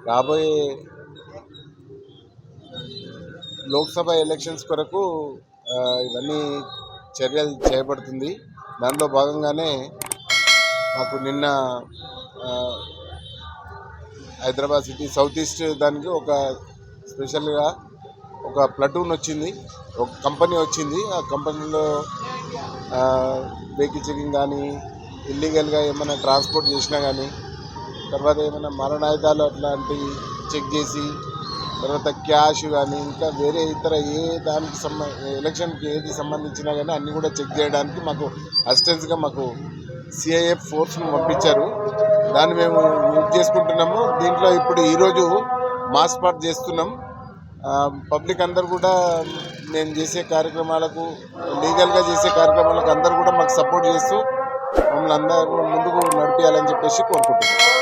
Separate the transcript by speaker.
Speaker 1: రాబోయే లోక్సభ ఎలక్షన్స్ కొరకు ఇవన్నీ చర్యలు చేపడుతుంది. దానిలో భాగంగానే మాకు నిన్న హైదరాబాద్ సిటీ సౌత్ ఈస్ట్ దానికి ఒక స్పెషల్గా ఒక ప్లటూన్ వచ్చింది, ఒక కంపెనీ వచ్చింది. ఆ కంపెనీలో వెహికల్ చెకింగ్ కానీ, ఇల్లీగల్గా ఏమైనా ట్రాన్స్పోర్ట్ చేసినా కానీ, తర్వాత ఏమైనా మరణాయుధాలు అట్లాంటివి చెక్ చేసి, తర్వాత క్యాష్ కానీ ఇంకా వేరే ఇతర ఏ దానికి ఎలక్షన్కి ఏది సంబంధించినా కానీ అన్నీ కూడా చెక్ చేయడానికి మాకు అసిస్టెన్స్గా మాకు సిఐఎఫ్ ఫోర్స్ను పంపించారు. దాన్ని మేము యూజ్ చేసుకుంటున్నాము. దీంట్లో ఇప్పుడు ఈరోజు మాస్ పార్ట్ చేస్తున్నాం. పబ్లిక్ అందరు కూడా మేము చేసే కార్యక్రమాలకు, లీగల్గా చేసే కార్యక్రమాలకు అందరూ కూడా మాకు సపోర్ట్ చేస్తూ మమ్మల్ని అందరూ ముందుకు నడిపించాలని చెప్పేసి కోరుకుంటున్నాం.